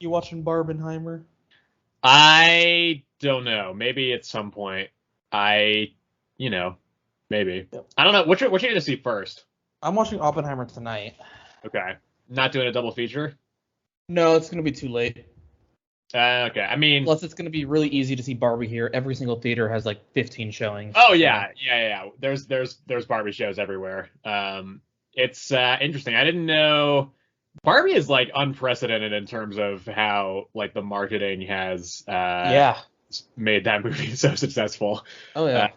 You watching Barbenheimer? I don't know. Maybe at some point. Maybe. Yep. I don't know. What you going to see first? I'm watching Oppenheimer tonight. Okay. Not doing a double feature? No, it's gonna be too late. Okay. I mean, Plus, it's gonna be really easy to see Barbie here. Every single theater has like 15 showings. oh so- yeah. There's Barbie shows everywhere. It's interesting. I didn't know Barbie is like unprecedented in terms of how like the marketing has Yeah. made that movie so successful. Oh yeah.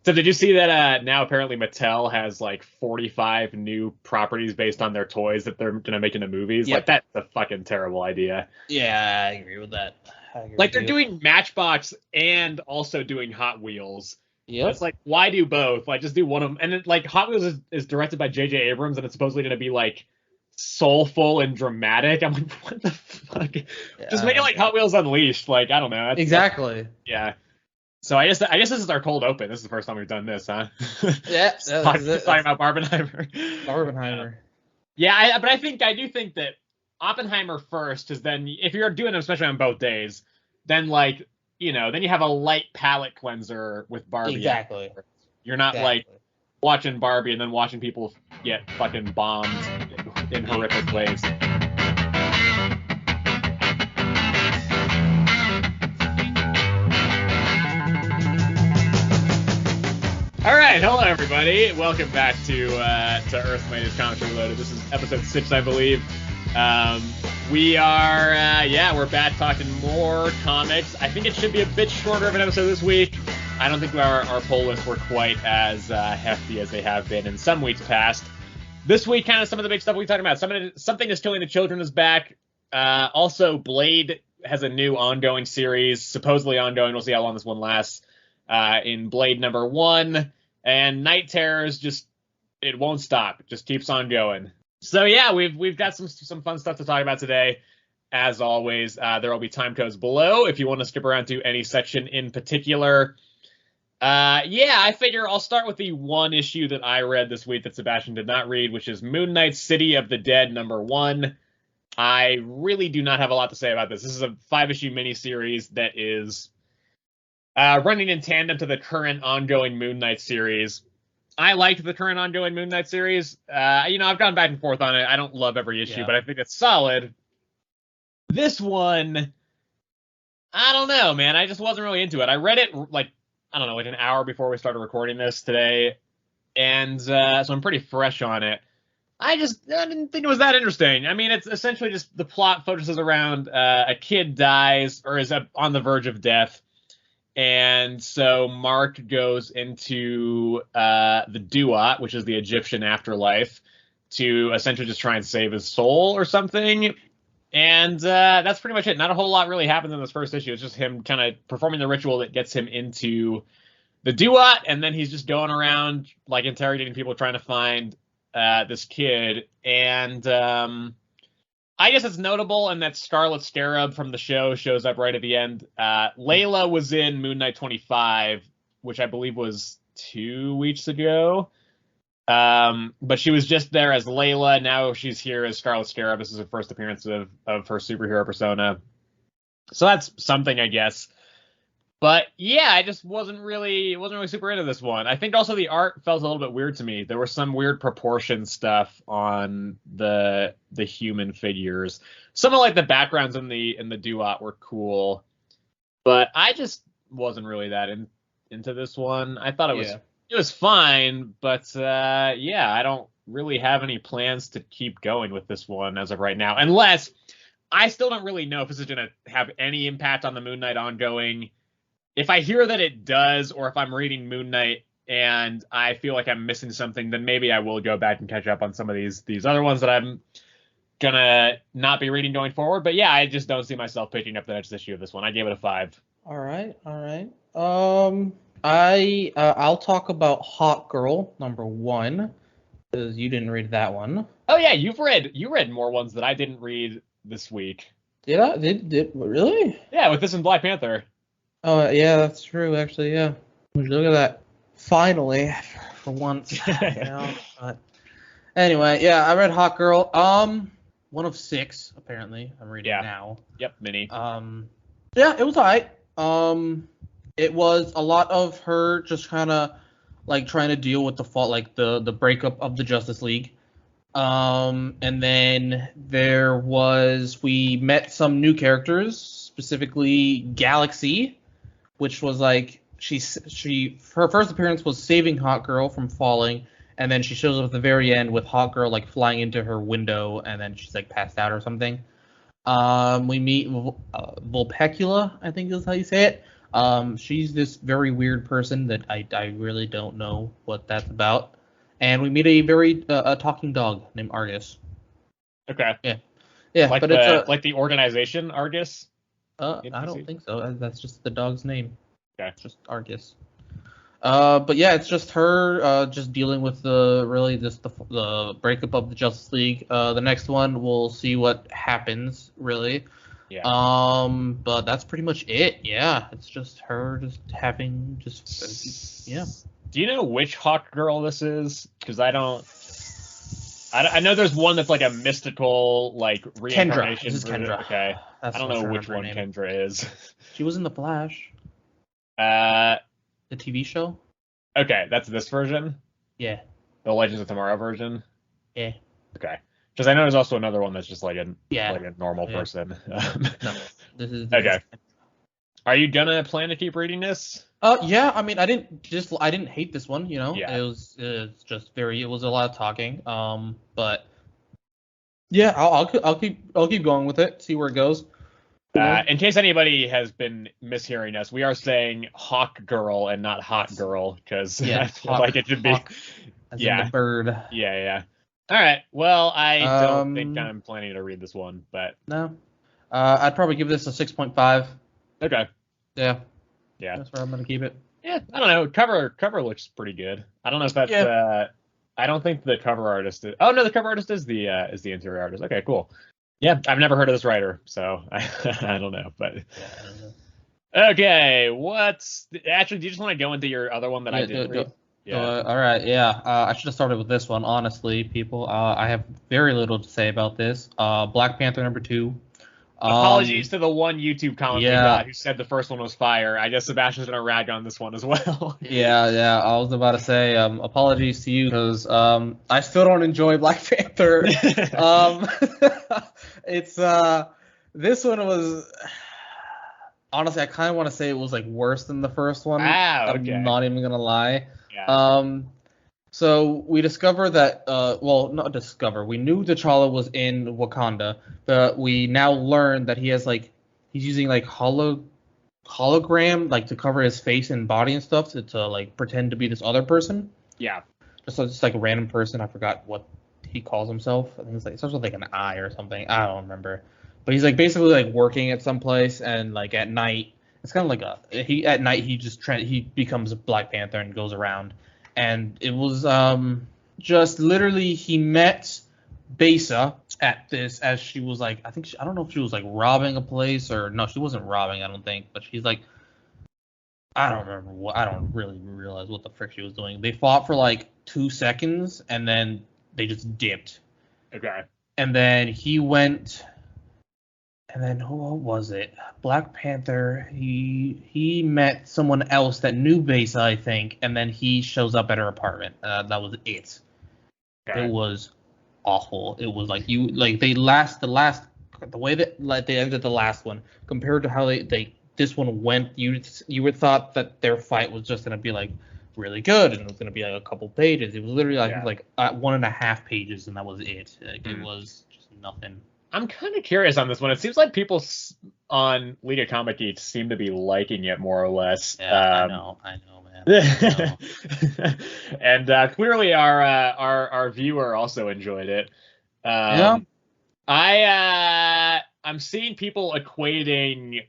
So did you see that now apparently Mattel has like 45 new properties based on their toys that they're gonna make into movies? Yep. Like that's a fucking terrible idea. Yeah, I agree with that. Like they're doing Matchbox and also doing Hot Wheels. Yep. It's like, why do both? Like just do one of them. And then like Hot Wheels is directed by J.J. Abrams and it's supposedly gonna be like soulful and dramatic. I'm like, what the fuck? Just make it like Hot Wheels Unleashed. Like, I don't know. Exactly. Yeah. So I guess this is our cold open. This is the first time we've done this, huh? Yeah. Talking about Barbenheimer. Barbenheimer. Yeah, but I do think that Oppenheimer first, because then if you're doing them, especially on both days, then like then you have a light palate cleanser with Barbie. Exactly. You're not like watching Barbie and then watching people get fucking bombed in horrific ways. All right, hello everybody. Welcome back to Earth's Latest Comics Reloaded. This is episode 6, I believe. We are we're back talking more comics. I think it should be a bit shorter of an episode this week. I don't think our poll lists were quite as hefty as they have been in some weeks past. This week, kind of some of the big stuff we talked about. Something is Killing the Children is back. Also, Blade has a new ongoing series, supposedly ongoing. We'll see how long this one lasts. In Blade number 1, and Night Terrors it won't stop. It just keeps on going. So yeah, we've got some fun stuff to talk about today. As always, there will be time codes below if you want to skip around to any section in particular. I figure I'll start with the one issue that I read this week that Sebastian did not read, which is Moon Knight City of the Dead number 1. I really do not have a lot to say about this. This is a 5-issue miniseries that is running in tandem to the current ongoing Moon Knight series. I liked the current ongoing Moon Knight series. I've gone back and forth on it. I don't love every issue, but I think it's solid. This one, I don't know, man. I just wasn't really into it. I read it like an hour before we started recording this today, and so I'm pretty fresh on it. I didn't think it was that interesting. I mean, it's essentially just the plot focuses around a kid dies or is on the verge of death. And so Mark goes into the Duat, which is the Egyptian afterlife, to essentially just try and save his soul or something. And that's pretty much it. Not a whole lot really happens in this first issue. It's just him kind of performing the ritual that gets him into the Duat, and then he's just going around like interrogating people trying to find this kid. And I guess it's notable in that Scarlet Scarab from the show shows up right at the end. Layla was in Moon Knight 25, which I believe was 2 weeks ago. But she was just there as Layla. Now she's here as Scarlet Scarab. This is her first appearance of her superhero persona. So that's something, I guess. But yeah, I just wasn't really super into this one. I think also the art felt a little bit weird to me. There was some weird proportion stuff on the human figures. Some of like the backgrounds in the Duat were cool, but I just wasn't really that into this one. I thought it was fine, but I don't really have any plans to keep going with this one as of right now, unless I still don't really know if this is going to have any impact on the Moon Knight ongoing. If I hear that it does, or if I'm reading Moon Knight and I feel like I'm missing something, then maybe I will go back and catch up on some of these other ones that I'm gonna not be reading going forward. But yeah, I just don't see myself picking up the next issue of this one. I gave it a 5. All right. I'll talk about Hawkgirl number 1 because you didn't read that one. Oh yeah, you read more ones that I didn't read this week. Did I? Did really? Yeah, with this and Black Panther. Oh yeah, that's true. Actually, yeah. Look at that. Finally, for once. But anyway, yeah, I read Hawkgirl. one of 6 apparently. I'm reading now. Yep, mini. Yeah, it was alright. It was a lot of her just kind of like trying to deal with the fault, like the breakup of the Justice League. And then we met some new characters, specifically Galaxy, which was like her first appearance was saving Hawkgirl from falling, and then she shows up at the very end with Hawkgirl like flying into her window, and then she's like passed out or something. We meet Vulpecula, I think is how you say it. She's this very weird person that I really don't know what that's about. And we meet a talking dog named Argus. Okay. Yeah, like but the, it's like the organization Argus. I don't think so. That's just the dog's name. Okay. It's just Argus. But yeah, it's just her just dealing with the breakup of the Justice League. The next one we'll see what happens, really. Yeah. But that's pretty much it. Yeah, it's just her yeah. Do you know which Hawkgirl this is? Because I don't. I know there's one that's like a mystical like reincarnation. Kendra. This is Kendra. Okay. That's I don't know which one Kendra is. She was in The Flash. The TV show. Okay, that's this version. Yeah. The Legends of Tomorrow version. Yeah. Okay. Because I know there's also another one that's just like a normal person. No, this is okay. Are you gonna plan to keep reading this? Yeah. I mean, I didn't hate this one. You know, yeah. It was a lot of talking. But yeah, I'll keep going with it. See where it goes. In case anybody has been mishearing us, we are saying Hawkgirl and not Hot Girl because I feel like it should be. As in the bird. Yeah. All right. Well, I don't think I'm planning to read this one, but no. I'd probably give this a 6.5. Okay. Yeah. That's where I'm gonna keep it. Yeah, I don't know. Cover looks pretty good. I don't know if that's. I don't think the cover artist is. Oh no, the cover artist is the interior artist. Okay, cool. Yeah, I've never heard of this writer, so I don't know. But okay, actually? Do you just want to go into your other one that I didn't read? Yeah. All right. Yeah. I should have started with this one. Honestly, people. I have very little to say about this. Black Panther #2. Apologies to the one YouTube comment we got who said the first one was fire. I guess Sebastian's gonna rag on this one as well. Yeah. I was about to say apologies to you because I still don't enjoy Black Panther. It's this one was honestly I kind of want to say it was like worse than the first one. Okay. I'm not even gonna lie. Yeah. So we discover that, we knew T'Challa was in Wakanda, but we now learn that he's using like hologram, like to cover his face and body and stuff to like pretend to be this other person. Yeah. Just like a random person. I forgot what he calls himself. I think it starts with like an I or something. I don't remember. But he's like basically like working at some place and like at night, it's kind of like at night he becomes a Black Panther and goes around. And it was just literally he met Besa at this as she was like I don't know if she was like robbing a place or no, she wasn't robbing, I don't think, but she's like I don't really realize what the frick she was doing. They fought for like 2 seconds and then they just dipped. Okay. And then he went and then what was it? Black Panther, he met someone else that knew Besa, I think, and then he shows up at her apartment. That was it. Okay. It was awful. It was like the way that like they ended the last one compared to how this one went. You would thought that their fight was just gonna be like really good and it was gonna be like a couple pages. It was literally like 1.5 pages and that was it. Like, It was just nothing. I'm kind of curious on this one. It seems like people on League of Comic Geeks seem to be liking it more or less. Yeah, I know, man. And clearly our viewer also enjoyed it. I'm seeing people equating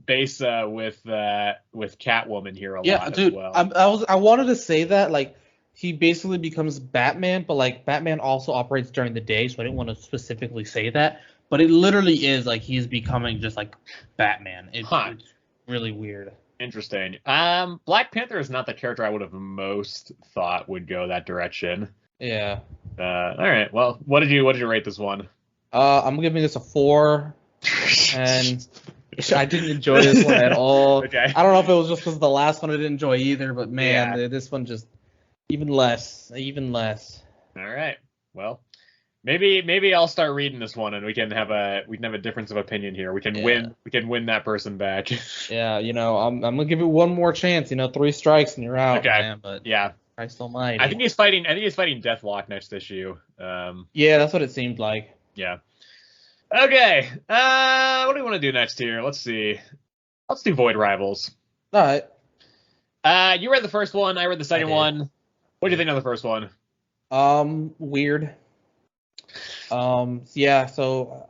Besa with Catwoman here a lot as well. I wanted to say that like he basically becomes Batman, but like Batman also operates during the day, so I didn't want to specifically say that. But it literally is like he's becoming just like Batman. It's really weird. Interesting. Black Panther is not the character I would have most thought would go that direction. Yeah. All right. Well, what did you rate this one? I'm giving this a 4, and I didn't enjoy this one at all. Okay. I don't know if it was just because the last one I didn't enjoy either, but man, Yeah. this one just even less. All right. Well, maybe I'll start reading this one, and we can have a difference of opinion here. We can win that person back. Yeah, I'm gonna give it one more chance. 3 strikes and you're out, Okay. man. But Yeah. Christ Almighty. I think he's fighting Deathlock next issue. Yeah, that's what it seemed like. Yeah. Okay. What do we want to do next here? Let's see. Let's do Void Rivals. All right. You read the first one. I read the second one. What do you think of the first one? Weird. Yeah. So,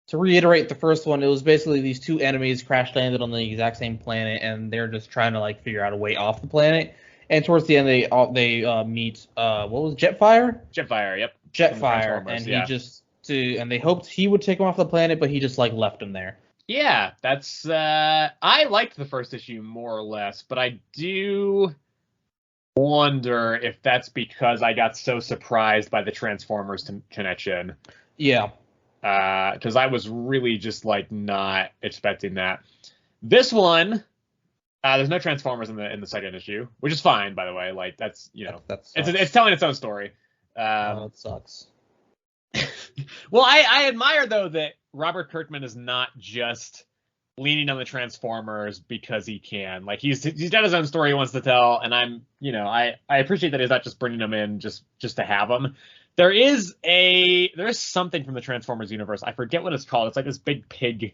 to reiterate the first one, it was basically these 2 enemies crash landed on the exact same planet, and they're just trying to figure out a way off the planet. And towards the end, they meet what was it, Jetfire? Jetfire. Yep. Jetfire, and and they hoped he would take him off the planet, but he just left him there. Yeah, that's I liked the first issue more or less, but I do wonder if that's because I got so surprised by the Transformers connection. Yeah. Because I was really just not expecting that. This one, there's no Transformers in the second issue, which is fine, by the way. That's it's telling its own story. It sucks. Well, I admire though that Robert Kirkman is not just leaning on the Transformers because he can. He's got his own story he wants to tell, and I appreciate that he's not just bringing them in just to have them. There is something from the Transformers universe. I forget what it's called. It's this big pig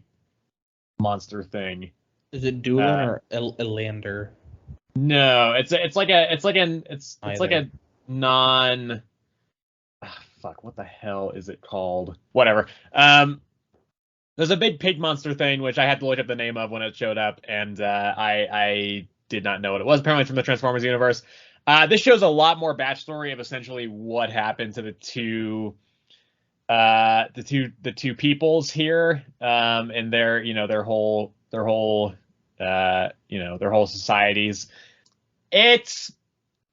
monster thing. Is it Doolin or Elander? No, it's like a non. Fuck, what the hell is it called? Whatever. There's a big pig monster thing, which I had to look up the name of when it showed up, and I did not know what it was. Apparently, it's from the Transformers universe. This shows a lot more backstory of essentially what happened to the two peoples here, and their whole societies.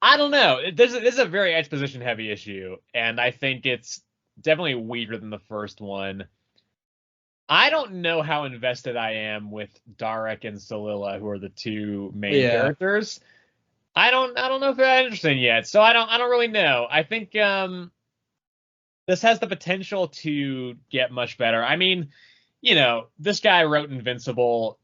I don't know. This is a very exposition heavy issue, and I think it's definitely weaker than the first one. I don't know how invested I am with Darek and Solilla, who are the 2 main characters. I don't know if they're that interesting yet, so I don't really know. I think this has the potential to get much better. I mean, this guy wrote Invincible,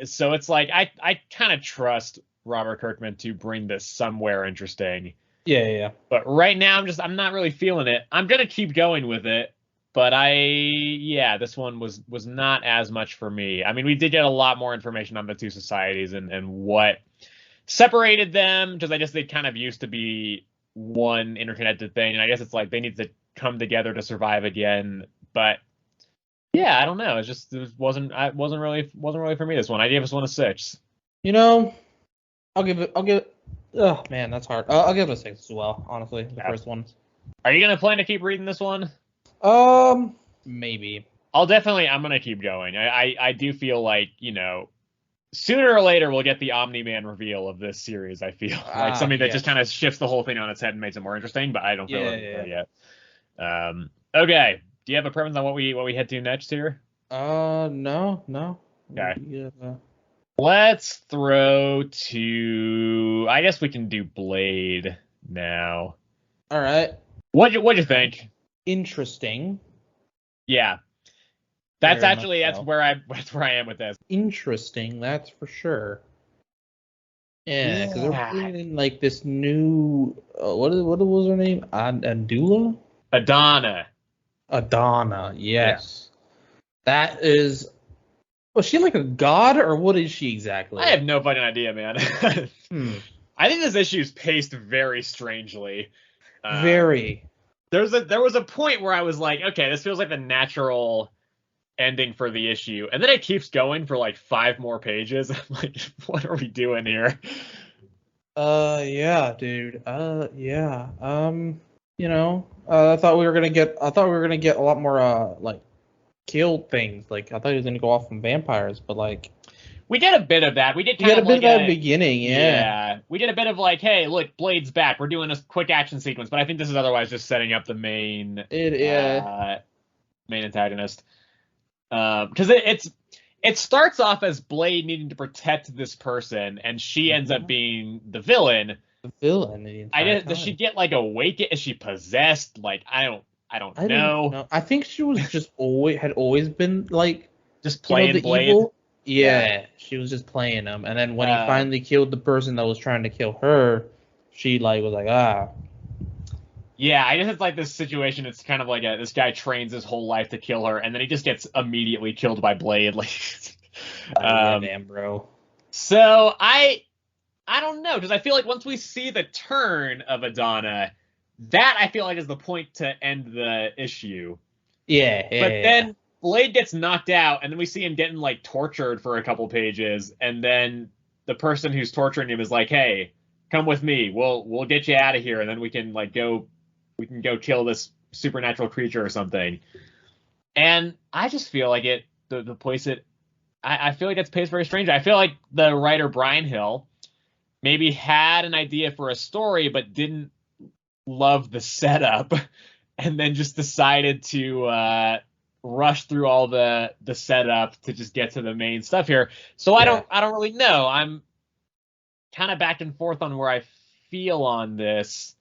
so it's I kind of trust Robert Kirkman to bring this somewhere interesting. Yeah. But right now, I'm not really feeling it. I'm gonna keep going with it, but this one was not as much for me. I mean, we did get a lot more information on the 2 societies and what separated them, because I guess they kind of used to be one interconnected thing, and I guess it's they need to come together to survive again. But yeah, I don't know. It wasn't really for me, this one. I gave this one a 6. I'll give it. Oh man, that's hard. I'll give it a 6 as well. Honestly, the first one. Are you gonna plan to keep reading this one? Maybe. I'm gonna keep going. I do feel sooner or later we'll get the Omni-Man reveal of this series. I feel something that just kind of shifts the whole thing on its head and makes it more interesting, but I don't feel it there yet. Okay. Do you have a preference on what we head to next here? No. Okay. Yeah. Let's throw to. I guess we can do Blade now. All right. What'd you think? Interesting. Yeah. That's where I am with this. Interesting, that's for sure. Yeah, because they're bringing in this new what was her name? Adula? Adana, yes. Yeah. That is. Was she a god, or what is she exactly? I have no fucking idea, man. I think this issue is paced very strangely. Very. There was a point where I was like, okay, this feels like the natural ending for the issue, and then it keeps going for 5 more pages. I'm like, what are we doing here? Yeah, dude. Yeah. I thought we were gonna get a lot more killed things. I thought he was gonna go off on vampires, but We did a bit of that. We did kind We got of a bit like of that at the beginning, yeah. Yeah, we did a bit of like, hey, look, Blade's back. We're doing a quick action sequence, but I think this is otherwise just setting up the main main antagonist. Because it starts off as Blade needing to protect this person, and she ends up being the villain. The villain. Does she get like awakened? Is she possessed? Like I don't know. I think she was just always been like just playing the Blade. Evil. Yeah, she was just playing him, and then when he finally killed the person that was trying to kill her, she like was like, ah. Yeah, I guess it's like this situation. It's kind of like this guy trains his whole life to kill her, and then he just gets immediately killed by Blade. Like, damn, bro. So I don't know, because I feel like once we see the turn of Adana, that I feel like is the point to end the issue. Yeah. But then Blade gets knocked out, and then we see him getting like tortured for a couple pages, and then the person who's torturing him is like, "Hey, come with me. We'll get you out of here, and then we can go kill this supernatural creature or something." And I just feel like the place I feel like it's paced very strange. I feel like the writer Brian Hill maybe had an idea for a story, but didn't love the setup, and then just decided to rush through all the setup to just get to the main stuff here. So I don't really know. I'm kind of back and forth on where I feel on this.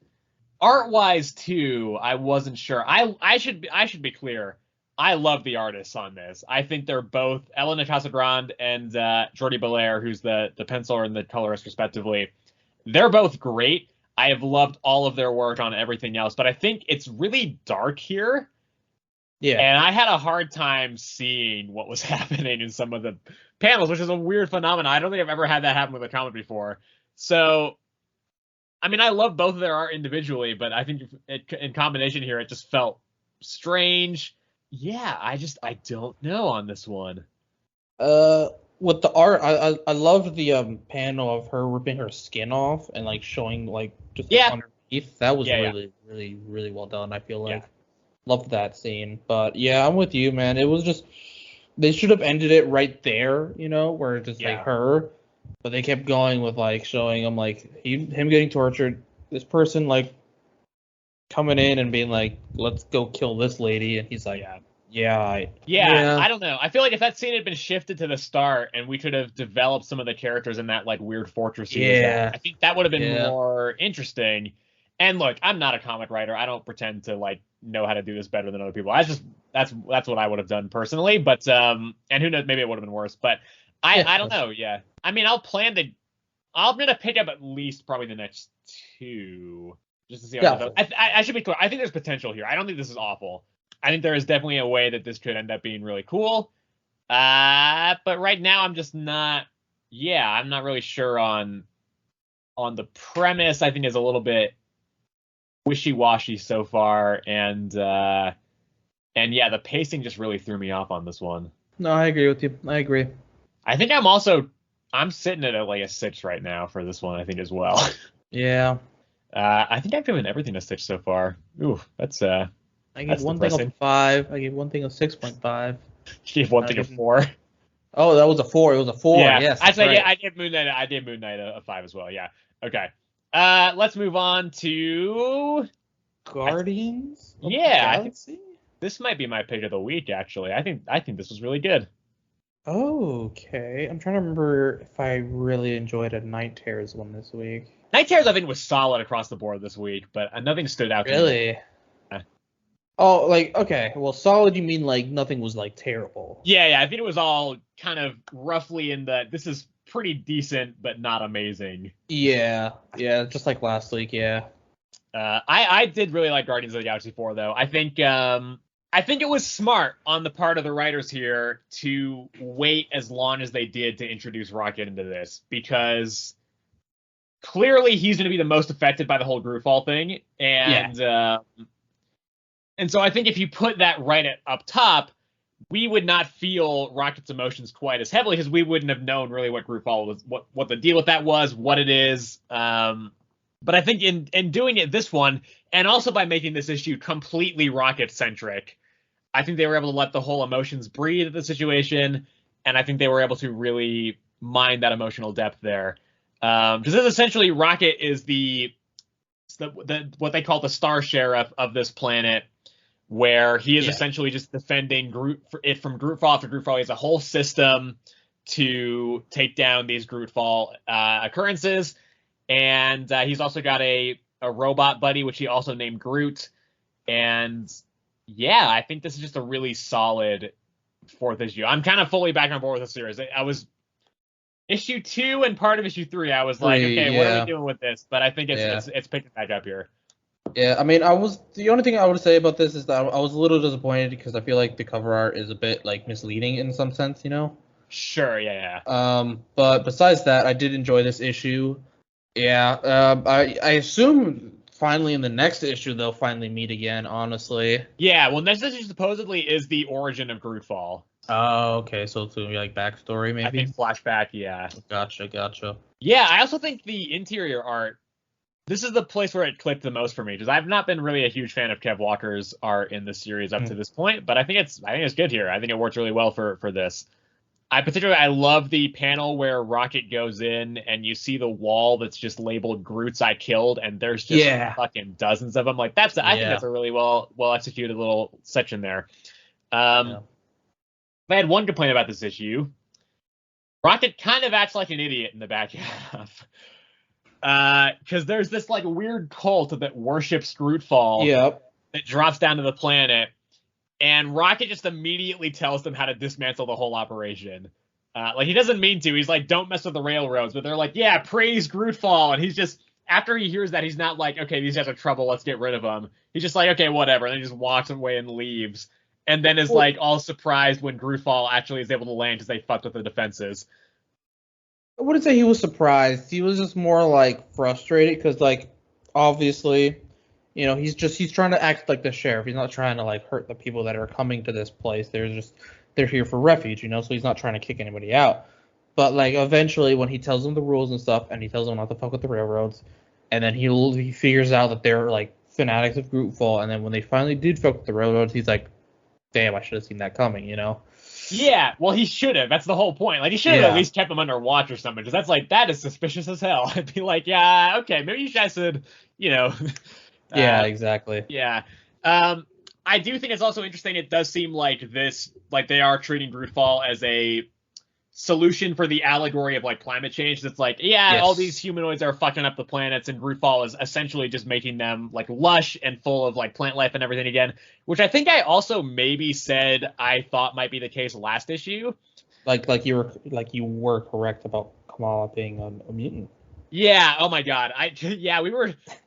Art-wise too, I wasn't sure. I should be clear. I love the artists on this. I think they're both Elena Casagrande and Jordi Belair, who's the penciler and the colorist respectively. They're both great. I have loved all of their work on everything else, but I think it's really dark here. Yeah. And I had a hard time seeing what was happening in some of the panels, which is a weird phenomenon. I don't think I've ever had that happen with a comic before. So, I mean, I love both of their art individually, but I think in combination here, it just felt strange. Yeah, I don't know on this one. With the art, I loved the panel of her ripping her skin off and like showing like just underneath. That was really, really well done. I feel like loved that scene. But yeah, I'm with you, man. It was just they should have ended it right there, where it's just like her, but they kept going with like showing him like him getting tortured, this person like coming in and being like, let's go kill this lady, and he's like, I don't know. I feel like if that scene had been shifted to the start and we could have developed some of the characters in that like weird fortress scene, I think that would have been more interesting. And look, I'm not a comic writer. I don't pretend to like know how to do this better than other people. That's what I would have done personally. But and who knows, maybe it would have been worse. But I don't know. Yeah, I mean, I'm gonna pick up at least probably the next two just to see how it goes. I should be clear. I think there's potential here. I don't think this is awful. I think there is definitely a way that this could end up being really cool. But right now I'm just not. Yeah, I'm not really sure on the premise. I think is a little bit wishy-washy so far, and the pacing just really threw me off on this one. No, I agree with you. I agree. I think I'm sitting at like a 6 right now for this one, I think, as well. Yeah. I think I've given everything a 6 so far. Ooh, that's I gave one thing a 5. I gave one thing a 6.5. You gave one thing a 4. Oh, that was a 4. It was a 4. Yeah. Yes. I gave Moon Knight. I gave Moon Knight a 5 as well. Yeah. Okay. Let's move on to Guardians. I think this might be my pick of the week. Actually, I think this was really good. Okay, I'm trying to remember if I really enjoyed a Night Terrors one this week. Night Terrors, I think, was solid across the board this week, but nothing stood out. Really? Oh, like, okay. Well, solid, you mean like nothing was like terrible? Yeah. I think it was all kind of roughly in the this is pretty decent, but not amazing. Yeah, just like last week. Yeah. I did really like Guardians of the Galaxy 4, though. I think it was smart on the part of the writers here to wait as long as they did to introduce Rocket into this, because clearly he's going to be the most affected by the whole Grootfall thing, and so I think if you put that right up top, we would not feel Rocket's emotions quite as heavily, because we wouldn't have known really what Grootfall was, what the deal with that was, what it is. But I think in doing it this one, and also by making this issue completely Rocket-centric, I think they were able to let the whole emotions breathe at the situation, and I think they were able to really mind that emotional depth there. Because essentially Rocket is the what they call the star sheriff of this planet, where he is essentially just defending it from Grootfall after Grootfall. He has a whole system to take down these Grootfall occurrences, and he's also got a robot buddy, which he also named Groot. And yeah, I think this is just a really solid 4th issue. I'm kind of fully back on board with the series. I was issue 2 and part of issue 3. I was like, okay, what are we doing with this? But I think it's picking back up here. Yeah, I mean, the only thing I would say about this is that I was a little disappointed because I feel like the cover art is a bit like misleading in some sense, you know? Sure, yeah. But besides that, I did enjoy this issue. Yeah, I assume finally in the next issue they'll finally meet again, honestly. Yeah, well, next issue supposedly is the origin of Grootfall. Oh, okay, so it's gonna be like backstory, maybe? I think flashback, yeah. Gotcha. Yeah, I also think the interior art, this is the place where it clicked the most for me, because I've not been really a huge fan of Kev Walker's art in the series up to this point, but I think it's good here. I think it works really well for this. I love the panel where Rocket goes in and you see the wall that's just labeled Groot's I Killed, and there's just fucking dozens of them. Like I think that's a really well executed little section there. If I had one complaint about this issue, Rocket kind of acts like an idiot in the back half. Because there's this like weird cult that worships Grootfall that drops down to the planet, and Rocket just immediately tells them how to dismantle the whole operation. Like he doesn't mean to. He's like, don't mess with the railroads, but they're like, yeah, praise Grootfall, and he's just, after he hears that, he's not like, okay, these guys are trouble, let's get rid of them. He's just like, okay, whatever, and then he just walks away and leaves, and then is like all surprised when Grootfall actually is able to land because they fucked with the defenses. I wouldn't say he was surprised. He was just more like frustrated because, like, obviously, you know, he's trying to act like the sheriff. He's not trying to like hurt the people that are coming to this place. They're here for refuge, you know. So he's not trying to kick anybody out. But like eventually, when he tells them the rules and stuff, and he tells them not to fuck with the railroads, and then he figures out that they're like fanatics of Grootfall, and then when they finally did fuck with the railroads, he's like, damn, I should have seen that coming, you know. Yeah, well, he should have. That's the whole point. Like, he should have at least kept him under watch or something, because that is suspicious as hell. I'd be like, yeah, okay, maybe you guys should, you know. Yeah, exactly. Yeah. I do think it's also interesting. It does seem like they are treating Grootfall as a solution for the allegory of like climate change. It's like, all these humanoids are fucking up the planets, and Grootfall is essentially just making them like lush and full of like plant life and everything again, which I think I also maybe said I thought might be the case last issue. Like you were correct about Kamala being a mutant. Yeah. Oh my God.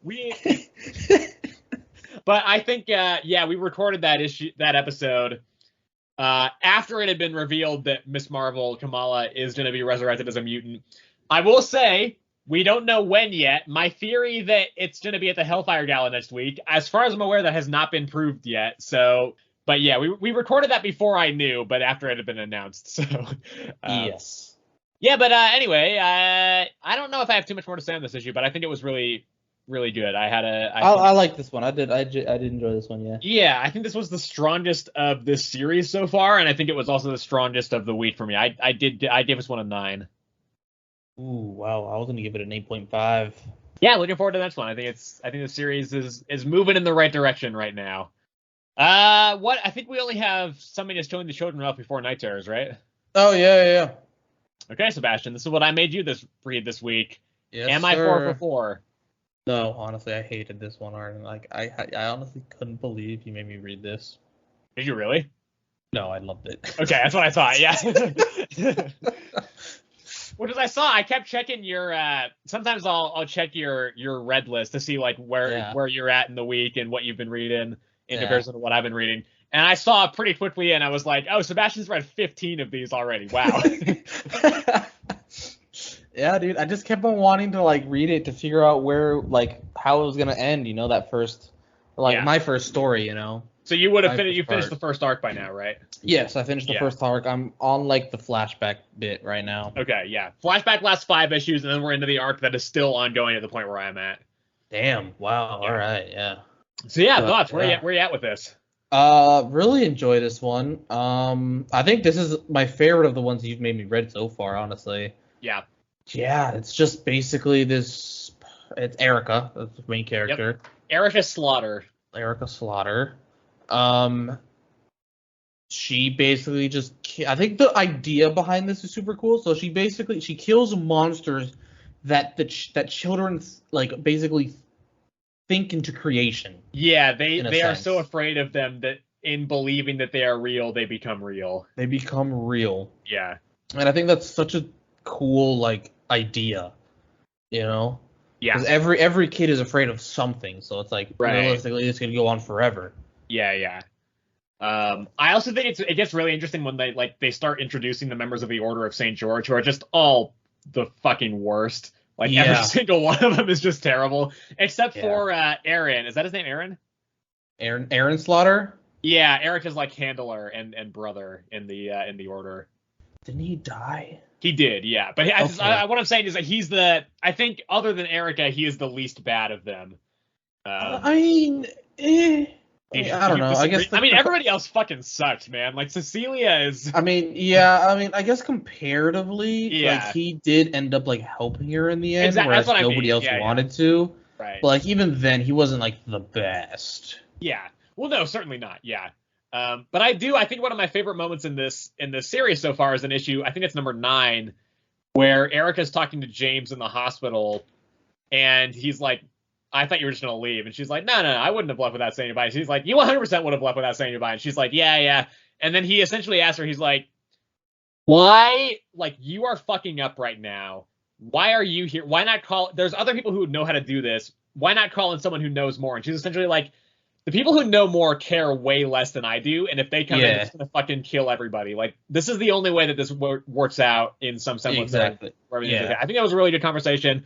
We. But I think we recorded that episode after it had been revealed that Miss Marvel Kamala is going to be resurrected as a mutant. I will say, we don't know when yet. My theory that it's going to be at the Hellfire Gala next week, as far as I'm aware, that has not been proved yet. So, but yeah, we recorded that before I knew, but after it had been announced. So, yes. Yeah, but anyway, I don't know if I have too much more to say on this issue, but I think it was really, really good. I like this one. I did enjoy this one. Yeah. Yeah, I think this was the strongest of this series so far, and I think it was also the strongest of the week for me. I gave this one a 9. Ooh, wow! I was gonna give it an 8.5. Yeah, looking forward to the next one. I think the series is moving in the right direction right now. I think we only have something that's showing the children off before Night Terrors, right? Oh yeah. Okay, Sebastian, this is what I made you read this week. Yes, Am I 4 for 4? No, honestly, I hated this one, Arden. Like, I honestly couldn't believe you made me read this. Did you really? No, I loved it. Okay, that's what I thought. Yeah. Well, as I saw, I kept checking your. Sometimes I'll check your read list to see like where you're at in the week and what you've been reading in comparison to what I've been reading. And I saw it pretty quickly, and I was like, oh, Sebastian's read 15 of these already. Wow. Yeah, dude. I just kept on wanting to like read it to figure out how it was gonna end. You know, that first, my first story. You know. So you would have finished the first arc by now, right? Yes, I finished the first arc. I'm on like the flashback bit right now. Okay, yeah. Flashback lasts 5 issues, and then we're into the arc that is still ongoing at the point where I'm at. Damn. Wow. Yeah. All right. Yeah. So thoughts? Where you at with this? Really enjoy this one. I think this is my favorite of the ones you've made me read so far, honestly. Yeah. Yeah, it's just basically this. It's Erica, that's the main character. Yep. Erica Slaughter. Erica Slaughter. She basically just. I think the idea behind this is super cool. So she kills monsters that that children like basically think into creation. Yeah, they are so afraid of them that in believing that they are real, they become real. They become real. Yeah. And I think that's such a cool like idea, you know? Yeah. Because every kid is afraid of something, so it's like realistically it's gonna go on forever. Yeah, yeah. I also think it gets really interesting when they start introducing the members of the Order of St. George, who are just all the fucking worst. Like every single one of them is just terrible, except for Aaron. Is that his name, Aaron? Aaron Slaughter. Yeah, Eric is like handler and brother in the Order. Didn't he die? He did, yeah. But what I'm saying is that I think other than Erica, he is the least bad of them. I mean, I don't know. I guess. Everybody else fucking sucked, man. Like Cecilia is. I guess comparatively, yeah. like he did end up like helping her in the end, exactly. whereas nobody else wanted to. Right. But like even then, he wasn't like the best. Yeah. Well, no, certainly not. Yeah. But I think one of my favorite moments in this series so far is an issue. I think it's number 9, where Erica's talking to James in the hospital, and he's like, I thought you were just going to leave. And she's like, no, I wouldn't have left without saying goodbye. She's like, you 100% would have left without saying goodbye. And she's like, yeah. And then he essentially asks her, he's like, why? Like, you are fucking up right now. Why are you here? Why not call? There's other people who know how to do this. Why not call in someone who knows more? And she's essentially like, the people who know more care way less than I do. And if they come in, it's going to fucking kill everybody. Like, this is the only way that this works out in some semblance. Exactly. Yeah. I think that was a really good conversation.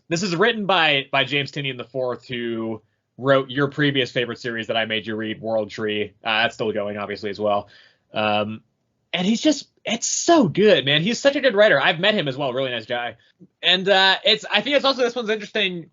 This is written by James Tynion IV, who wrote your previous favorite series that I made you read, World Tree. That's still going, obviously, as well. And it's so good, man. He's such a good writer. I've met him as well. Really nice guy. And I think it's also, this one's interesting.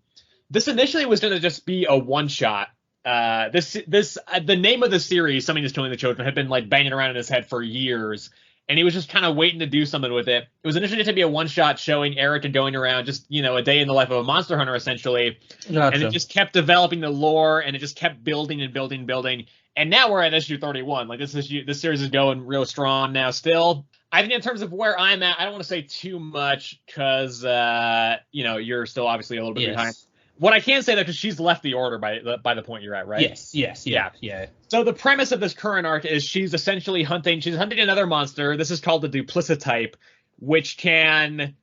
This initially was going to just be a one-shot. The name of the series, Something is Killing the Children, had been like banging around in his head for years. And he was just kind of waiting to do something with it. It was initially to be a one-shot showing Erica going around just, a day in the life of a monster hunter, essentially. Gotcha. And it just kept developing the lore, and it just kept building and building and building. And now we're at issue 31. Like, this series is going real strong now still. I think in terms of where I'm at, I don't want to say too much because, you're still obviously a little bit behind. What I can say, though, because she's left the Order by the point you're at, right? Yes. So the premise of this current arc is she's essentially hunting another monster. This is called the Duplicitype, which can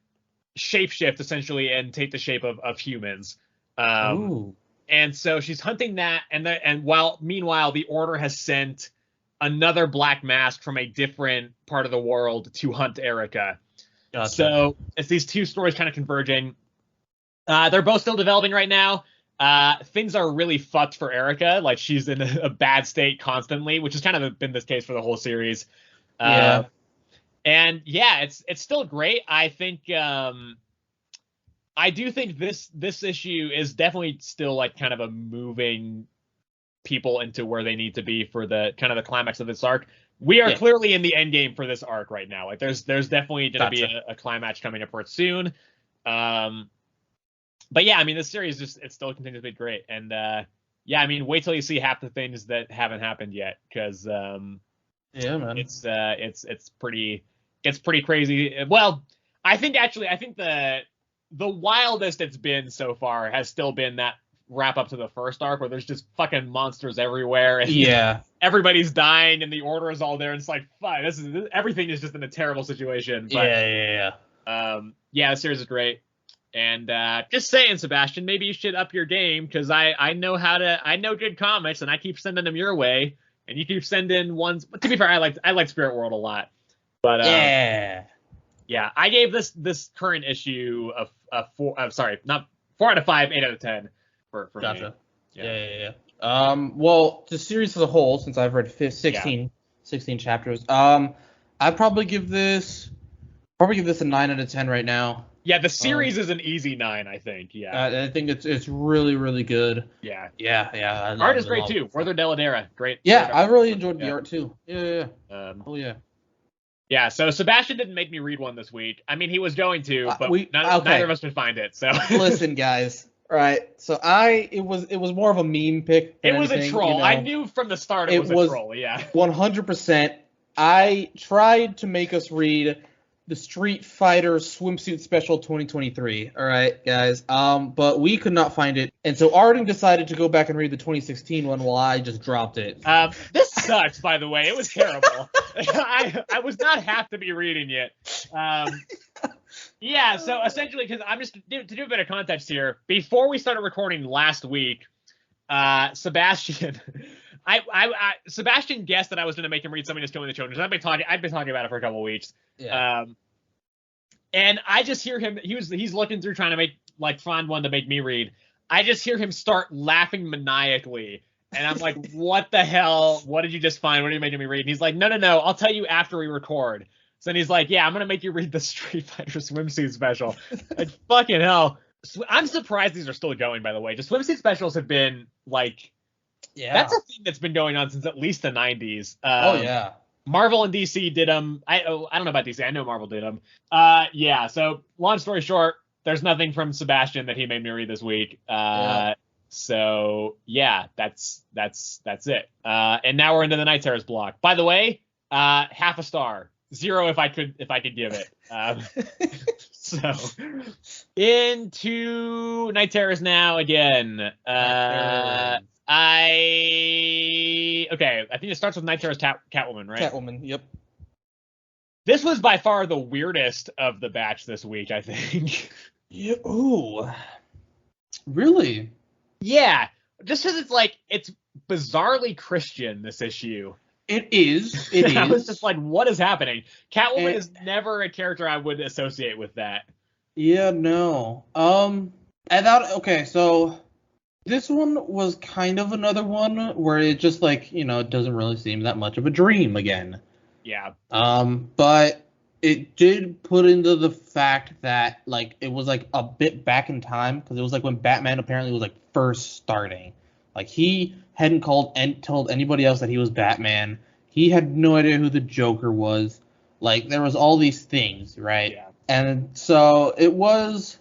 shapeshift, essentially, and take the shape of humans. And so she's hunting that, and meanwhile, the Order has sent another Black Mask from a different part of the world to hunt Erica. Gotcha. So it's these two stories kind of converging. They're both still developing right now. Things are really fucked for Erica. Like, she's in a bad state constantly, which has kind of been this case for the whole series. And it's still great. I think I do think this issue is definitely still like kind of a moving people into where they need to be for the kind of the climax of this arc. We are clearly in the end game for this arc right now. Like, there's definitely going to be a climax coming up for it soon. But yeah, I mean, this series it still continues to be great. And wait till you see half the things that haven't happened yet, because man, it's pretty crazy. Well, I think the wildest it's been so far has still been that wrap up to the first arc, where there's just fucking monsters everywhere, and everybody's dying, and the Order is all there, and it's like, fuck, everything is just in a terrible situation. But, the series is great. And just saying, Sebastian, maybe you should up your game, because I know good comics, and I keep sending them your way, and you keep sending ones. But to be fair, I like Spirit World a lot. But I gave this current issue a 4. I'm sorry, not 4 out of 5, 8 out of 10 for gotcha. Me. Yeah. Well, the series as a whole, since I've read 16 chapters, I'd probably give this a 9 out of 10 right now. Yeah, the series is an easy 9, I think. Yeah, I think it's really, really good. Yeah. Art is great too. Werther Dell'Edera, great. Yeah, I really enjoyed the art too. Yeah. Yeah, so Sebastian didn't make me read one this week. I mean, he was going to, but Okay. neither of us could find it. So Listen, guys. All right. So it was more of a meme pick than it was anything, a troll. you know. I knew from the start it was a troll. Yeah. 100%. I tried to make us read the Street Fighter Swimsuit Special 2023. All right, guys. But we could not find it, and so Arden decided to go back and read the 2016 one while I just dropped it. This sucks, by the way. It was terrible. I was not have to be reading it. Yeah. So essentially, because I'm just to do a bit of context here. Before we started recording last week, Sebastian. Sebastian guessed that I was going to make him read Something Is Killing the Children. I've been talking about it for a couple of weeks. Yeah. And I just hear him. He's looking through trying to find one to make me read. I just hear him start laughing maniacally, and I'm like, "What the hell? What did you just find? What are you making me read?" And he's like, "No. I'll tell you after we record." So then he's like, "Yeah, I'm gonna make you read the Street Fighter Swimsuit Special." Like, fucking hell. I'm surprised these are still going. By the way, just swimsuit specials have been like. Yeah. That's a thing that's been going on since at least the 90s. Oh, yeah. Marvel and DC did them. I don't know about DC. I know Marvel did them. Yeah, so long story short, there's nothing from Sebastian that he made me read this week. Yeah. So, yeah, that's it. And now we're into the Night Terrors block. By the way, half a star. 0 if I could give it. So, into Night Terrors now again. I think it starts with Night Terror's Catwoman, right? Catwoman, yep. This was by far the weirdest of the batch this week, I think. Yeah. Ooh. Really? Yeah. Just because it's bizarrely Christian, this issue. It is. It is. I was just like, what is happening? Catwoman is never a character I would associate with that. Yeah, no. I thought, okay, so this one was kind of another one where it just it doesn't really seem that much of a dream again. Yeah. But it did put into the fact that it was a bit back in time, because it was when Batman apparently was first starting. He hadn't told anybody else that he was Batman. He had no idea who the Joker was. There was all these things, right? Yeah. And so it was.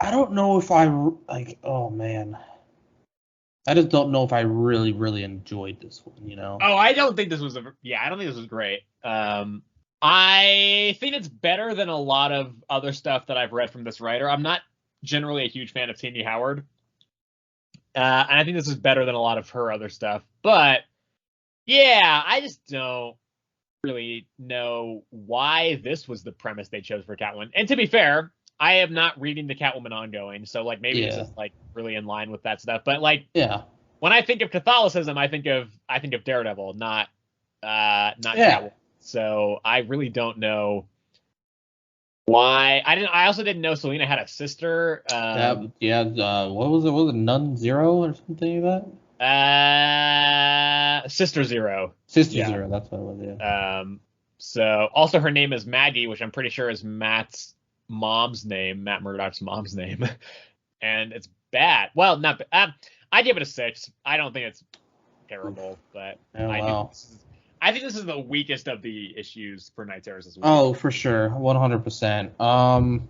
I don't know if oh man. I just don't know if I really, really enjoyed this one, you know? Oh, I don't think this was I don't think this was great. I think it's better than a lot of other stuff that I've read from this writer. I'm not generally a huge fan of Tini Howard. And I think this is better than a lot of her other stuff. But, yeah, I just don't really know why this was the premise they chose for Catwoman. And to be fair, I am not reading the Catwoman ongoing, so maybe this is really in line with that stuff. But when I think of Catholicism, I think of Daredevil, not Catwoman. So I really don't know why. I also didn't know Selena had a sister. What was it? Was it Nun Zero or something like that? Sister Zero. Zero, that's what it was. Yeah. So also her name is Maggie, which I'm pretty sure is Matt Murdock's mom's name, and it's bad. Well, not bad. I give it a 6. I don't think it's terrible, but I think this is the weakest of the issues for Night Terrors as well. Oh, for sure, 100%.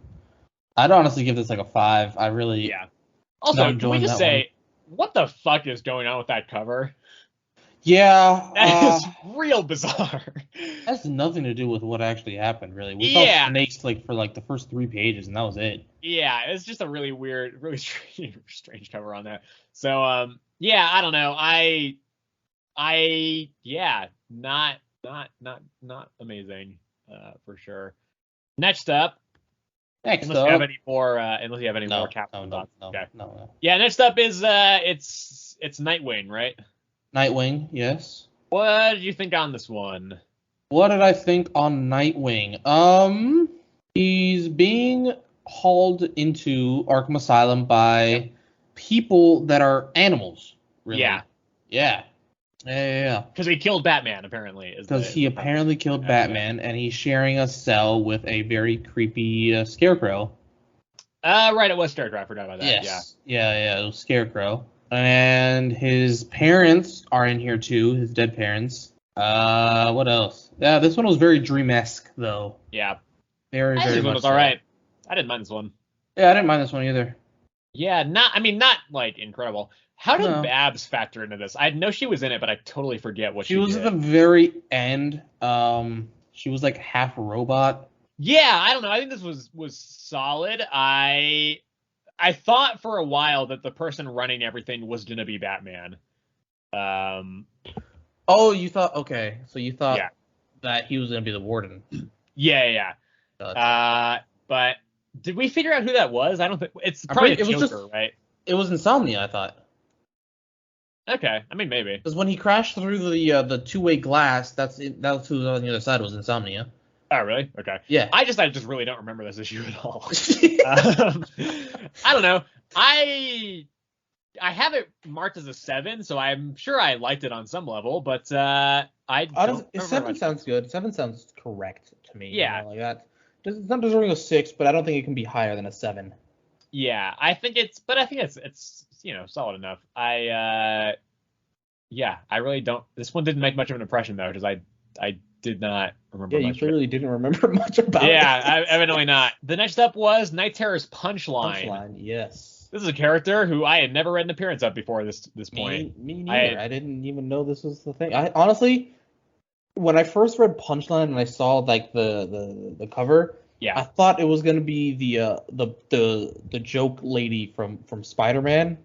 I'd honestly give this a 5. I really Also, can we just say what the fuck is going on with that cover? Yeah, that is real bizarre. Has nothing to do with what actually happened, really. We saw snakes for the first 3 pages, and that was it. Yeah, it's just a really weird, really strange cover on that. So, I don't know. Not amazing, for sure. Next up. Unless you have any more Catwoman thoughts. No. Yeah, next up is it's Nightwing, right? Nightwing, yes. What did you think on this one? What did I think on Nightwing? He's being hauled into Arkham Asylum by people that are animals, really. Yeah. Because he killed Batman, apparently. Because he apparently killed Batman, and he's sharing a cell with a very creepy Scarecrow. Right, it was Scarecrow. I forgot about that. Yes. Yeah, it was Scarecrow. And his parents are in here too, his dead parents. What else? Yeah, this one was very dream-esque though. Yeah. Very, I think very this one much was so. all right. I didn't mind this one. Yeah, I didn't mind this one either. Yeah, not like incredible. How did No. Babs factor into this? I know she was in it, but I totally forget what She she was at the did. very end. She was like half robot. Yeah, I don't know. I think this was solid. I thought for a while that the person running everything was gonna be Batman. Um, Oh, you thought okay. So you yeah, thought that he was gonna be the warden. yeah. Gotcha. But did we figure out who that was? I don't think it's I'm probably pretty. the It was Joker, just. right? It was Insomnia, I thought. Okay, I mean maybe. Because when he crashed through the two-way glass, that's who was on the other side was Insomnia. Oh, really? Okay. Yeah. I just really don't remember this issue at all. I don't know. I have it marked as a 7, so I'm sure I liked it on some level, but I don't remember Seven much. sounds good. 7 sounds correct to me. Yeah. Like that. It's not deserving of 6, but I don't think it can be higher than a 7. Yeah, I think it's solid enough. Yeah, I really don't. This one didn't make much of an impression though, because I did not remember Yeah, you much of it. clearly didn't remember much about it. Yeah, evidently not. The next up was Night Terror's Punchline. Punchline, yes. This is a character who I had never read an appearance of before this point. Me neither. I didn't even know this was the thing. I honestly, when I first read Punchline and I saw like the cover, Yeah. I thought it was gonna be the joke lady from Spider-Man.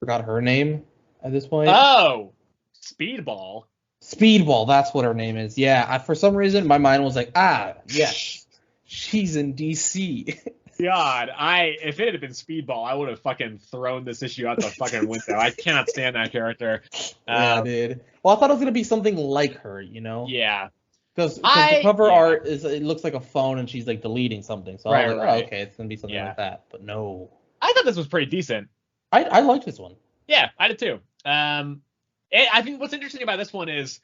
Forgot her name at this point. Oh, Speedball. Speedball, that's what her name is. Yeah, for some reason my mind was like, yes, she's in DC. God, if it had been Speedball, I would have fucking thrown this issue out the fucking window. I cannot stand that character. Yeah, dude. Well, I thought it was gonna be something like her, you know? Yeah. Because the cover art it looks like a phone and she's like deleting something. So I was like, oh, okay, it's gonna be something like that. But no. I thought this was pretty decent. I liked this one. Yeah, I did too. I think what's interesting about this one is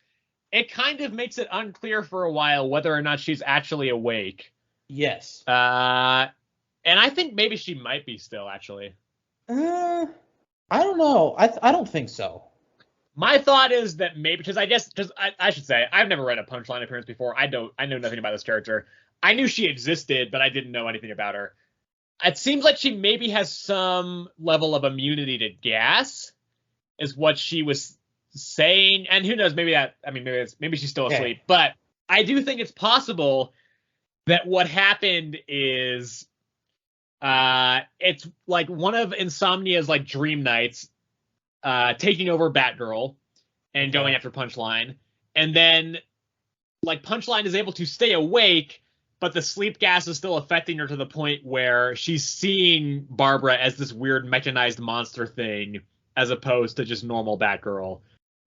it kind of makes it unclear for a while whether or not she's actually awake. Yes. And I think maybe she might be still, actually. I don't know. I don't think so. My thought is that maybe, because I should say, I've never read a Punchline appearance before. I know nothing about this character. I knew she existed, but I didn't know anything about her. It seems like she maybe has some level of immunity to gas, is what she was saying. And who knows, maybe she's still asleep. But I do think it's possible that what happened is it's like one of Insomnia's like dream nights taking over Batgirl and going after Punchline. And then like Punchline is able to stay awake, but the sleep gas is still affecting her to the point where she's seeing Barbara as this weird mechanized monster thing as opposed to just normal Batgirl.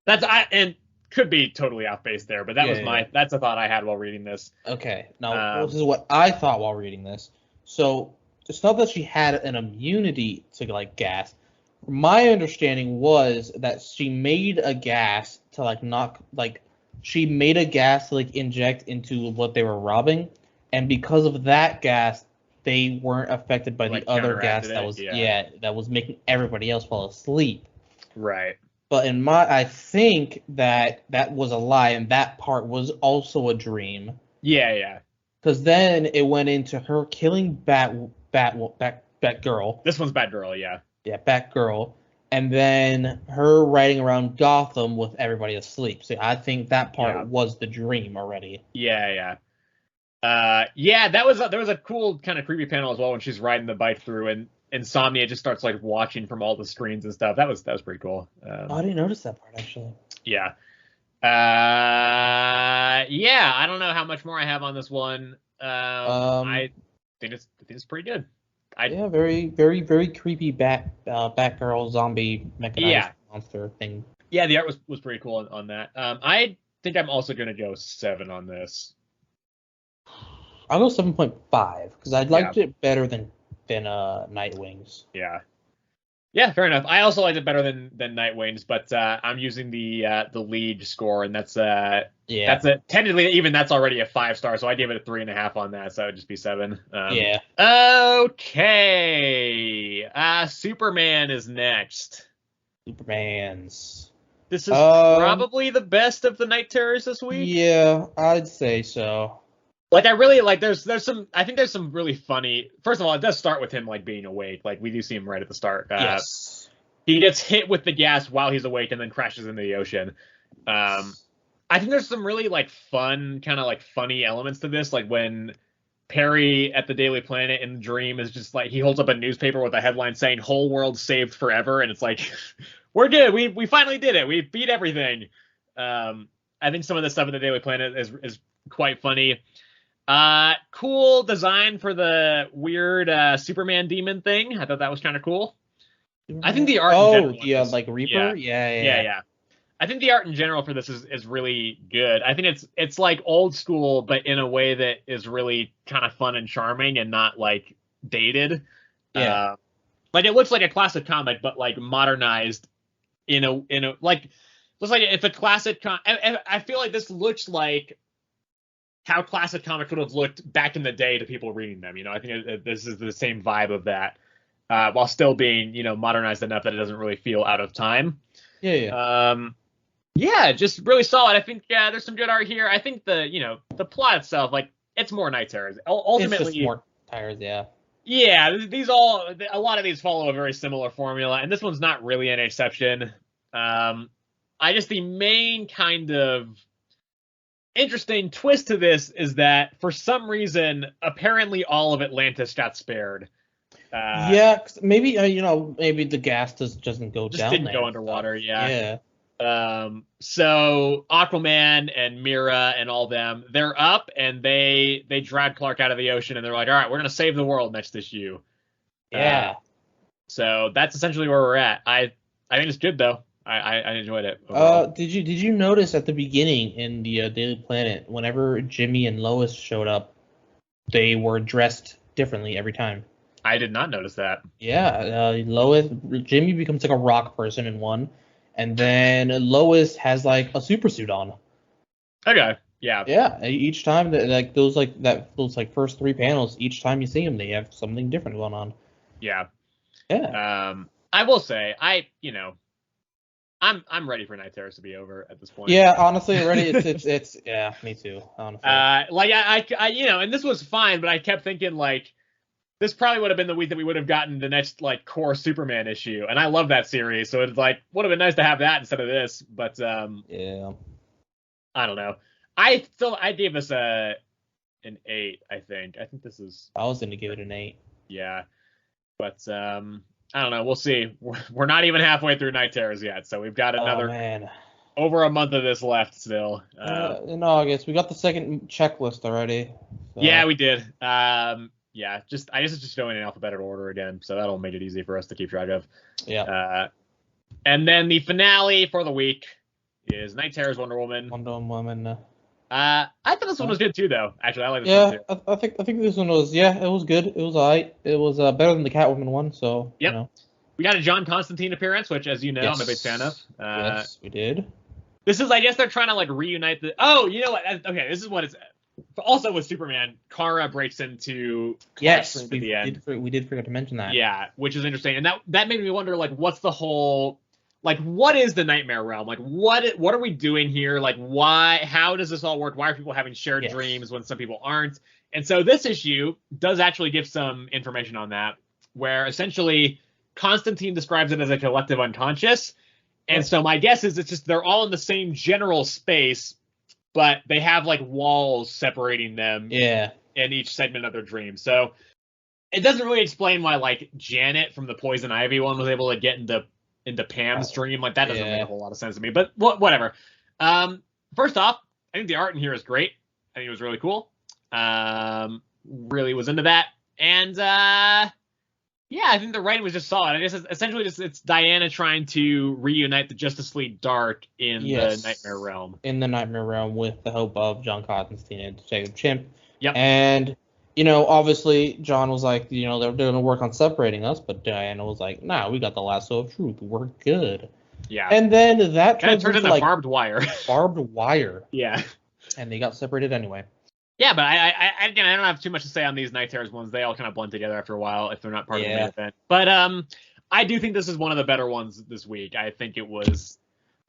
And could be totally off base there, but that's a thought I had while reading this. Okay. Now, this is what I thought while reading this. So it's not that she had an immunity to like gas. My understanding was that she made a gas to like knock, like she made a gas to like inject into what they were robbing, and because of that gas, they weren't affected by the other gas that was that was making everybody else fall asleep. Right. But I think that was a lie, and that part was also a dream. Yeah. Because then it went into her killing Batgirl. This one's Batgirl, yeah. Yeah, Batgirl. And then her riding around Gotham with everybody asleep. So I think that part was the dream already. Yeah. There was a cool kind of creepy panel as well when she's riding the bike through and Insomnia just starts like watching from all the screens and stuff. That was pretty cool. I didn't notice that part actually. Yeah. I don't know how much more I have on this one. I think it's pretty good. Very, very, very creepy Batgirl zombie mechanized monster thing. Yeah, the art was pretty cool on that. I think I'm also gonna go 7 on this. I'll go 7.5 because I liked it better than Nightwing's. Yeah, fair enough. I also liked it better than Nightwing's, but I'm using the lead score, and that's technically even that's already a 5-star, so I gave it a 3.5 on that, so it would just be 7. Okay. Superman is next. Superman's. This is probably the best of the Night Terrors this week. Yeah, I'd say so. Like, I really like. There's some. I think there's some really funny. First of all, it does start with him like being awake. Like, we do see him right at the start. Yes. He gets hit with the gas while he's awake and then crashes into the ocean. I think there's some really like fun, kind of like funny elements to this. Like when Perry at the Daily Planet in the dream is just like, he holds up a newspaper with a headline saying "Whole world saved forever," and it's like, we're good. We finally did it. We beat everything. I think some of the stuff in the Daily Planet is quite funny. Cool design for the weird Superman demon thing. I thought that was kind of cool. I think the art. Like Reaper. Yeah. I think the art in general for this is really good. I think it's like old school, but in a way that is really kind of fun and charming and not like dated. Yeah. Like it looks like a classic comic, but like modernized in a like looks like if a classic. I feel like this looks like how classic comics would have looked back in the day to people reading them. You know, I think this is the same vibe of that, while still being, you know, modernized enough that it doesn't really feel out of time. Yeah, just really solid. I think there's some good art here. I think the plot itself, like, it's more Night Terrors. Ultimately, it's just more tires, yeah. Yeah, a lot of these follow a very similar formula, and this one's not really an exception. The main kind of interesting twist to this is that for some reason, apparently all of Atlantis got spared. Maybe maybe the gas doesn't go just down. Didn't go underwater. Yeah. So Aquaman and Mira and all them, they're up and they drag Clark out of the ocean and they're like, all right, we're gonna save the world next issue. Yeah. So that's essentially where we're at. I think it's good though. I enjoyed it. Did you notice at the beginning in the Daily Planet, whenever Jimmy and Lois showed up, they were dressed differently every time? I did not notice that. Yeah, Jimmy becomes like a rock person in one, and then Lois has like a super suit on. Okay. Yeah. Yeah. Each time those first three panels, each time you see them, they have something different going on. Yeah. Yeah. I will say, I'm ready for Night Terrors to be over at this point. Yeah, honestly, already it's yeah, me too. Honestly. And this was fine, but I kept thinking like, this probably would have been the week that we would have gotten the next like core Superman issue, and I love that series, so it's like would have been nice to have that instead of this. But yeah, I don't know. I gave this an 8. I think this is. I was gonna give it an 8. Yeah, but I don't know. We'll see. We're not even halfway through Night Terrors yet, so we've got another over a month of this left still. In August, we got the second checklist already. So. Yeah, we did. Yeah, I guess it's just going in alphabetical order again, so that'll make it easy for us to keep track of. Yeah. And then the finale for the week is Night Terrors Wonder Woman. I thought this one was good too, though. Actually, I like this one too. I think this one was it was good. It was alright. It was better than the Catwoman one. So yep. You know. We got a John Constantine appearance, which, as you know, I'm a big fan of. Yes, we did. This is, I guess, they're trying to like reunite the. Oh, you know what? Okay, this is what it's. Also with Superman, Kara breaks into at the end. We did forget to mention that. Yeah, which is interesting, and that made me wonder, like, what's the whole, like, what is the Nightmare Realm? Like, what are we doing here? Like, why? How does this all work? Why are people having shared dreams when some people aren't? And so this issue does actually give some information on that, where essentially Constantine describes it as a collective unconscious, and so my guess is it's just they're all in the same general space, but they have like walls separating them in each segment of their dream. So it doesn't really explain why like Janet from the Poison Ivy one was able to get into Pam's dream. Like that doesn't make a whole lot of sense to me, but whatever. First off, I think the art in here is great. I think it was really cool. Really was into that. And I think the writing was just solid. I guess essentially it's Diana trying to reunite the Justice League Dark in the Nightmare Realm. In the Nightmare Realm with the hope of John Constantine and Jacob Chimp. Yep. And, obviously John was like, they're going to work on separating us, but Diana was like, nah, we got the lasso of truth. We're good. Yeah. And then that turns into like barbed wire. Barbed wire. Yeah. And they got separated anyway. Yeah, but I don't have too much to say on these Night Terrors ones. They all kind of blend together after a while if they're not part of the main event. But I do think this is one of the better ones this week. I think it was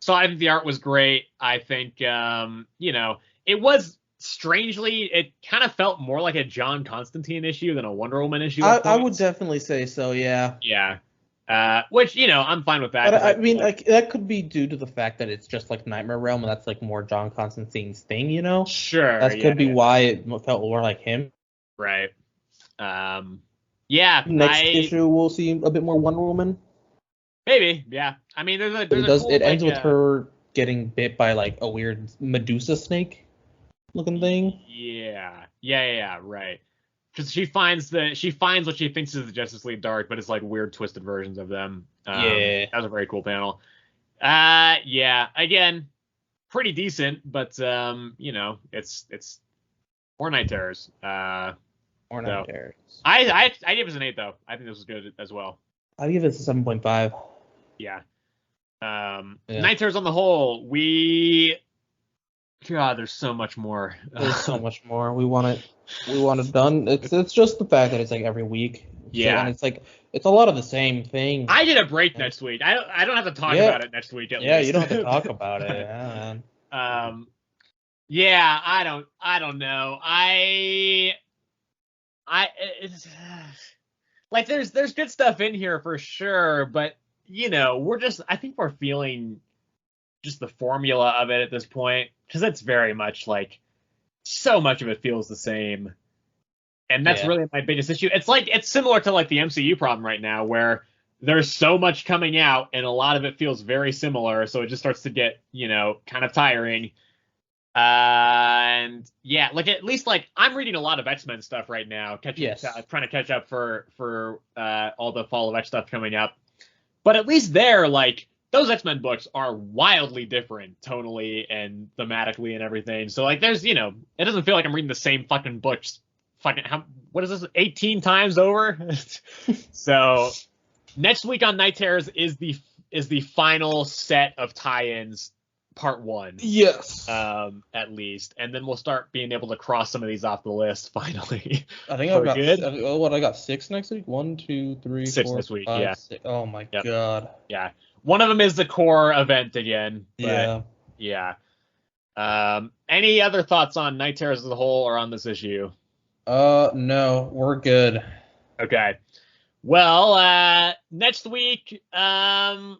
So I think the art was great. I think, it was strangely, it kind of felt more like a John Constantine issue than a Wonder Woman issue. I would definitely say so, yeah. Yeah. Which, I'm fine with that. But I mean, like, that could be due to the fact that it's just like Nightmare Realm, and that's like more John Constantine's thing, you know? Sure. That could be why it felt more like him. Right. Next issue, we'll see a bit more Wonder Woman. Maybe, yeah. I mean, there's a cool, it ends with her getting bit by like a weird Medusa snake looking thing. Yeah, right. Because she finds what she thinks is the Justice League Dark, but it's like weird twisted versions of them. That was a very cool panel. Again, pretty decent, but it's more Night Terrors. Night Terrors. I give this an 8 though. I think this was good as well. I give this a 7.5. Yeah. Night Terrors on the whole, there's so much more. There's so much more. We want it done. It's just the fact that it's like every week. Yeah. So, and it's like it's a lot of the same thing. I get a break next week. I don't have to talk about it next week at least. Yeah, you don't have to talk about it. Yeah, man. I don't know. It's like there's good stuff in here for sure, but I think we're feeling just the formula of it at this point, because it's very much like so much of it feels the same, and that's really my biggest issue. It's similar to like the MCU problem right now, where there's so much coming out and a lot of it feels very similar, so it just starts to get kind of tiring. And yeah, like at least like I'm reading a lot of X-Men stuff right now, trying to catch up for all the Fall of X stuff coming up. But at least there, like those X-Men books are wildly different tonally and thematically and everything. So like there's it doesn't feel like I'm reading the same fucking books what is this, 18 times over? So next week on Night Terrors is the final set of tie-ins. Part 1. Yes. At least. And then we'll start being able to cross some of these off the list finally. I think I've got good. I got 6 next week? 1, 2, 3, 6 4, this week, 5, yeah. 6. Oh my god. Yeah. One of them is the core event again. But, yeah. Any other thoughts on Night Terrors as a whole or on this issue? No, we're good. Okay. Well, next week is going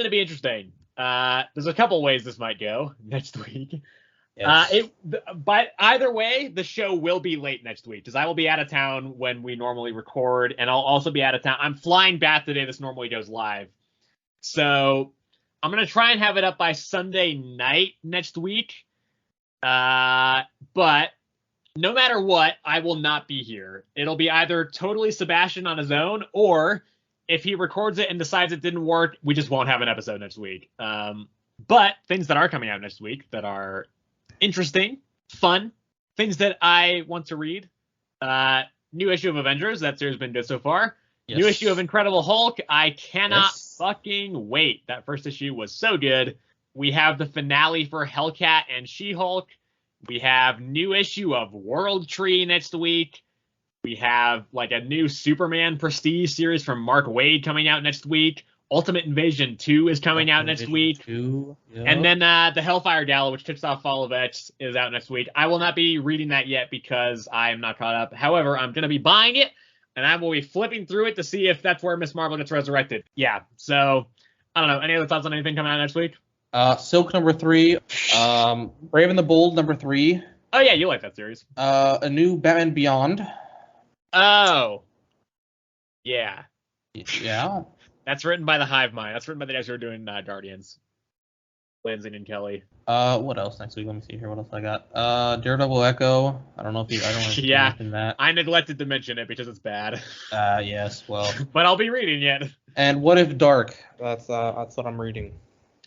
to be interesting. There's a couple ways this might go next week. Yes. But either way, the show will be late next week because I will be out of town when we normally record, and I'll also be out of town. I'm flying back the day this normally goes live, so I'm gonna try and have it up by Sunday night next week. But no matter what, I will not be here. It'll be either totally Sebastian on his own, or if he records it and decides it didn't work, we just won't have an episode next week. But things that are coming out next week that are interesting, fun, things that I want to read. New issue of Avengers. That series has been good so far. Yes. New issue of Incredible Hulk. I cannot fucking wait. That first issue was so good. We have the finale for Hellcat and She-Hulk. We have new issue of World Tree next week. We have like a new Superman Prestige series from Mark Waid coming out next week. Ultimate Invasion 2 is coming out next week. 2, yep. And then the Hellfire Gala, which kicks off Fall of X, is out next week. I will not be reading that yet because I am not caught up. However, I'm going to be buying it, and I will be flipping through it to see if that's where Miss Marvel gets resurrected. Yeah, so I don't know. Any other thoughts on anything coming out next week? Silk number 3. Brave and the Bold number 3. Oh, yeah, you like that series. A new Batman Beyond. Oh. Yeah. Yeah. That's written by the Hive Mind. That's written by the guys who are doing Guardians. Lindsay and Kelly. What else next week? Let me see here. What else I got? Daredevil Echo. I don't know if you mention that. I neglected to mention it because it's bad. Yes. Well. But I'll be reading it. And What If Dark? That's what I'm reading.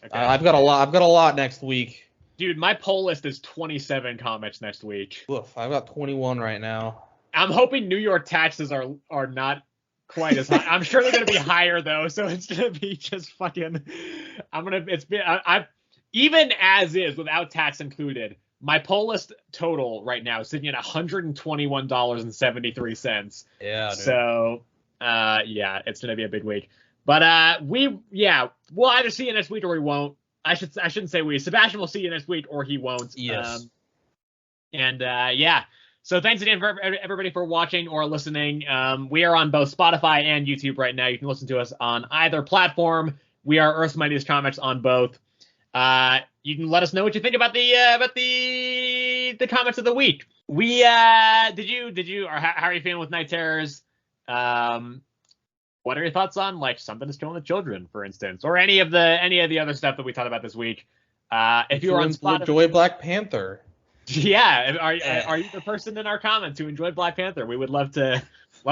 Okay. I've got a lot next week. Dude, my poll list is 27 comics next week. Oof, I've got 21 right now. I'm hoping New York taxes are not quite as high. I'm sure they're gonna be higher though, so it's gonna be just fucking. I even as is without tax included. My poll list total right now is sitting at $121.73. Yeah. Dude. So, yeah, it's gonna be a big week. But we'll either see you next week or we won't. I shouldn't say we. Sebastian will see you next week or he won't. Yes. So thanks again for everybody for watching or listening. We are on both Spotify and YouTube right now. You can listen to us on either platform. We are Earth's Mightiest Comics on both. You can let us know what you think about the comics of the week. We did you or how are you feeling with Night Terrors? What are your thoughts on like Something is Killing the Children, for instance, or any of the other stuff that we talked about this week? If you're on Spotify, enjoy Black Panther. Yeah, are you the person in our comments who enjoyed Black Panther? We would love to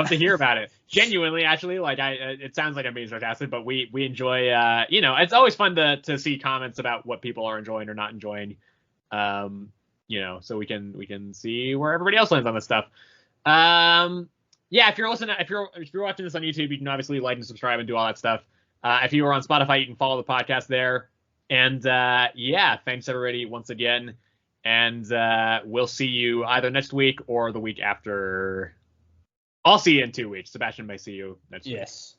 hear about it. Genuinely, actually, like it sounds like I'm being sarcastic, but we enjoy. It's always fun to see comments about what people are enjoying or not enjoying. So we can see where everybody else lands on this stuff. If you're watching this on YouTube, you can obviously like and subscribe and do all that stuff. If you are on Spotify, you can follow the podcast there. And thanks everybody once again. And we'll see you either next week or the week after. I'll see you in 2 weeks. Sebastian may see you next week. Yes.